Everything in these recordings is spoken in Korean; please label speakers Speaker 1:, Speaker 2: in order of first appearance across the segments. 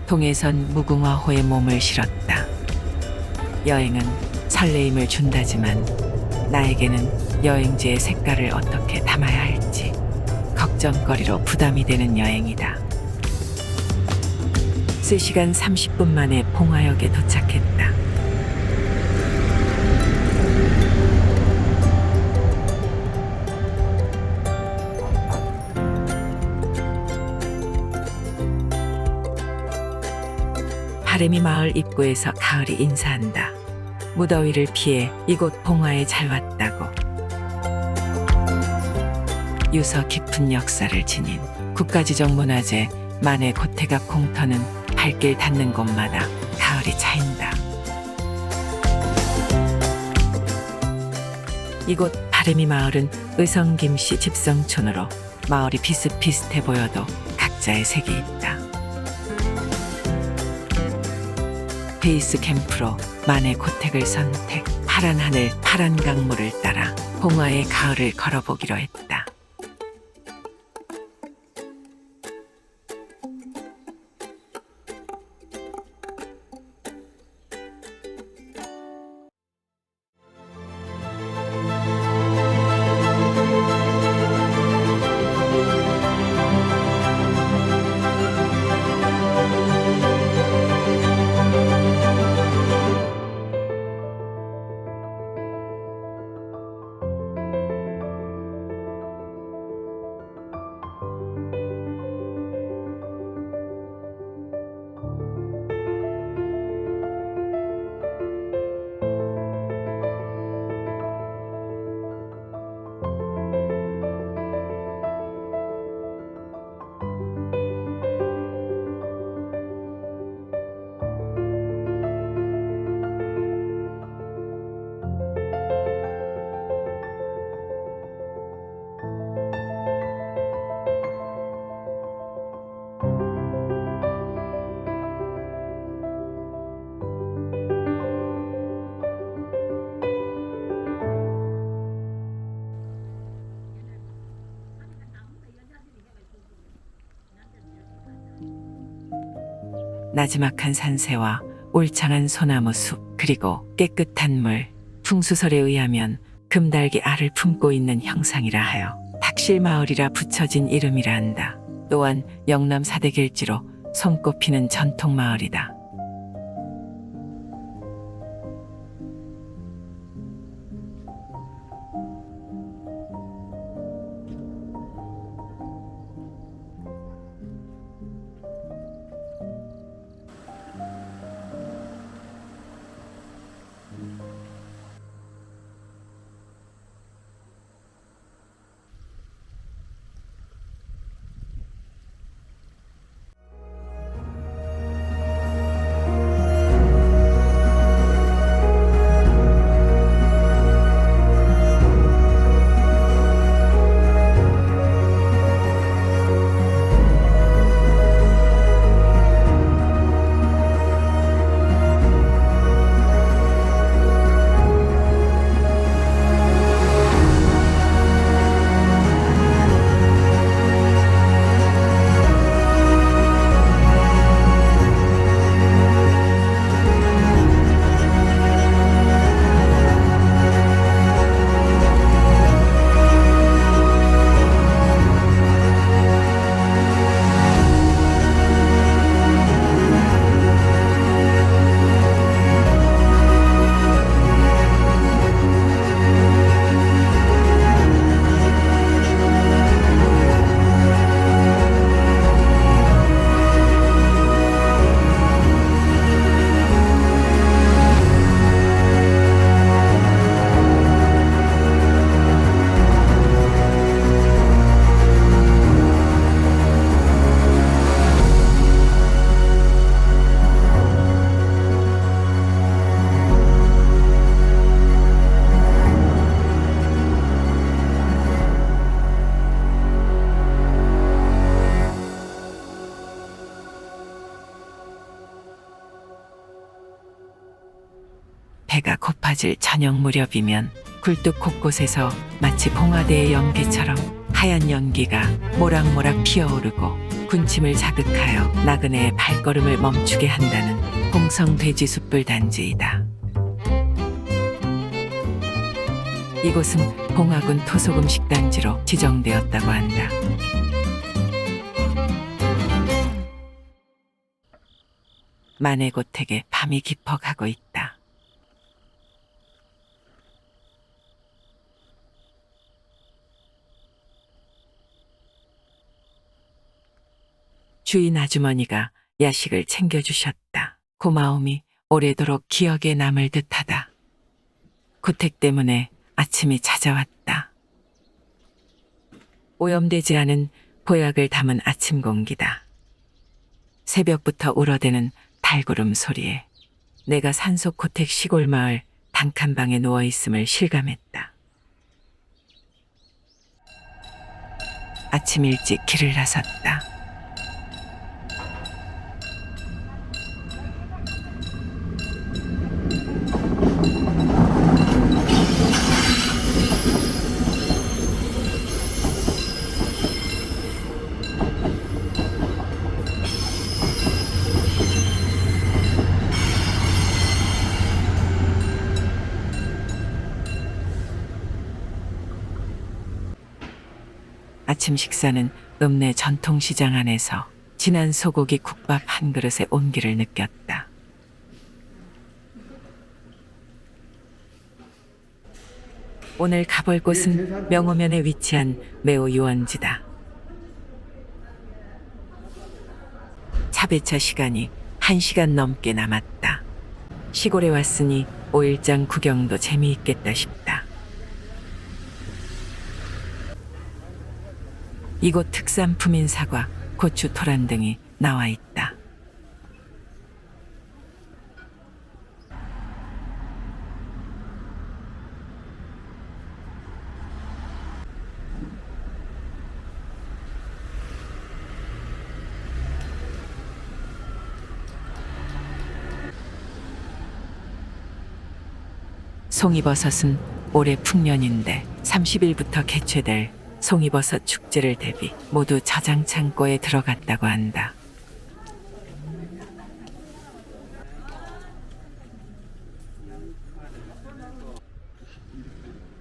Speaker 1: 동해선 무궁화호에 몸을 실었다. 여행은 설레임을 준다지만 나에게는 여행지의 색깔을 어떻게 담아야 할지 걱정거리로 부담이 되는 여행이다. 3시간 30분 만에 봉화역에 도착했다. 바래미 마을 입구에서 가을이 인사한다. 무더위를 피해 이곳 봉화에 잘 왔다고. 유서 깊은 역사를 지닌 국가지정문화재 만해 고태갑 공터는 발길 닿는 곳마다 가을이 차인다. 이곳 바래미 마을은 의성 김씨 집성촌으로 마을이 비슷비슷해 보여도 각자의 색이 있다. 베이스 캠프로 만해 고택을 선택, 파란 하늘, 파란 강물을 따라 봉화의 가을을 걸어보기로 했다. 나지막한 산세와 울창한 소나무 숲, 그리고 깨끗한 물, 풍수설에 의하면 금달기 알을 품고 있는 형상이라 하여 닥실마을이라 붙여진 이름이라 한다. 또한 영남 4대 길지로 손꼽히는 전통마을이다. 배가 고파질 저녁 무렵이면 굴뚝 곳곳에서 마치 봉화대의 연기처럼 하얀 연기가 모락모락 피어오르고 군침을 자극하여 나그네의 발걸음을 멈추게 한다는 홍성 돼지 숯불 단지이다. 이곳은 봉화군 토속음식 단지로 지정되었다고 한다. 만해고택에 밤이 깊어가고 있다. 주인 아주머니가 야식을 챙겨주셨다. 고마움이 오래도록 기억에 남을 듯하다. 고택 때문에 아침이 찾아왔다. 오염되지 않은 보약을 담은 아침 공기다. 새벽부터 울어대는 달구름 소리에 내가 산속 고택 시골 마을 단칸방에 누워있음을 실감했다. 아침 일찍 길을 나섰다. 아침 식사는 읍내 전통시장 안에서 진한 소고기 국밥 한 그릇에 온기를 느꼈다. 오늘 가볼 곳은 명호면에 위치한 매호 유원지다. 차배차 시간이 1시간 넘게 남았다. 시골에 왔으니 5일장 구경도 재미있겠다 싶다. 이곳 특산품인 사과, 고추, 토란 등이 나와 있다. 송이버섯은 올해 풍년인데 30일부터 개최될 송이버섯 축제를 대비 모두 저장 창고에 들어갔다고 한다.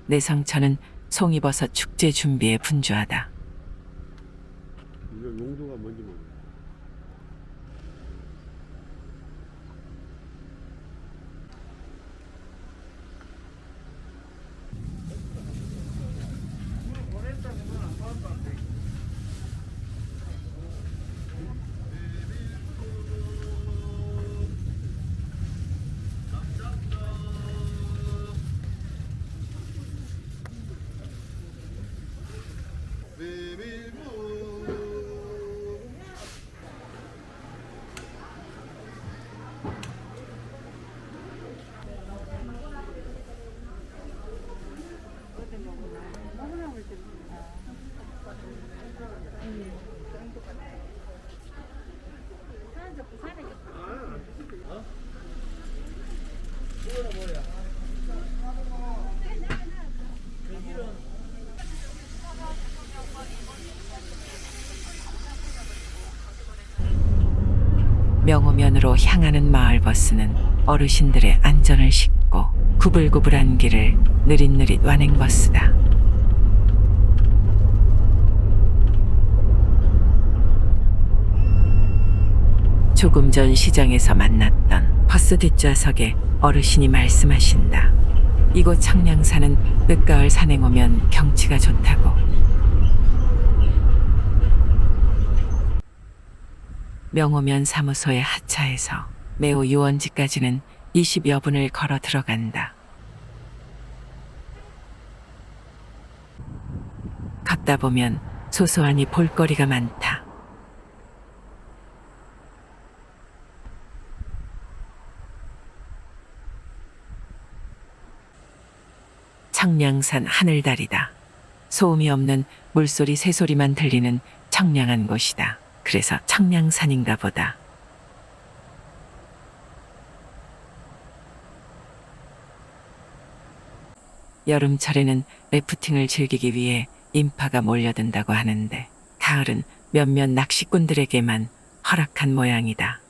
Speaker 1: 내성천은 송이버섯 축제 준비에 분주하다.
Speaker 2: 용도가 뭔지 모르겠어.
Speaker 1: 명호면으로 향하는 마을버스는 어르신들의 안전을 싣고 구불구불한 길을 느릿느릿 완행버스다. 조금 전 시장에서 만났던 버스 뒷좌석에 어르신이 말씀하신다. 이곳 청량산은 늦가을 산행 오면 경치가 좋다고. 명호면 사무소에 하차해서 매호 유원지까지는 20여 분을 걸어 들어간다. 걷다 보면 소소하니 볼거리가 많다. 청량산 하늘다리다. 소음이 없는 물소리 새소리만 들리는 청량한 곳이다. 그래서 청량산인가 보다. 여름철에는 래프팅을 즐기기 위해 인파가 몰려든다고 하는데 가을은 몇몇 낚시꾼들에게만 허락한 모양이다.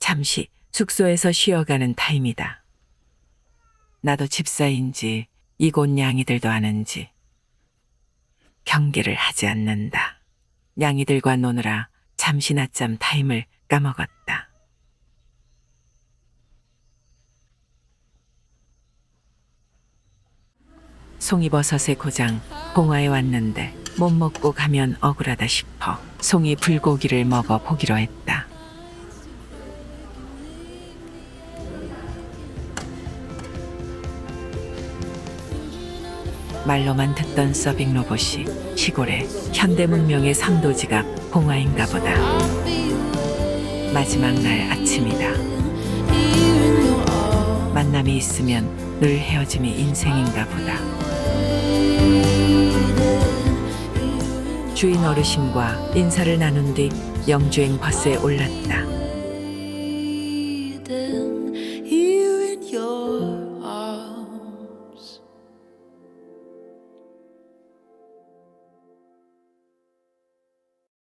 Speaker 1: 잠시 숙소에서 쉬어가는 타임이다. 나도 집사인지 이곳 냥이들도 아는지 경계를 하지 않는다. 냥이들과 노느라 잠시 낮잠 타임을 까먹었다. 송이버섯의 고장 봉화에 왔는데 못 먹고 가면 억울하다 싶어 송이 불고기를 먹어 보기로 했다. 말로만 듣던 서빙 로봇이 시골의 현대문명의 삼도지갑 봉화인가 보다. 마지막 날 아침이다. 만남이 있으면 늘 헤어짐이 인생인가 보다. 주인 어르신과 인사를 나눈 뒤 영주행 버스에 올랐다.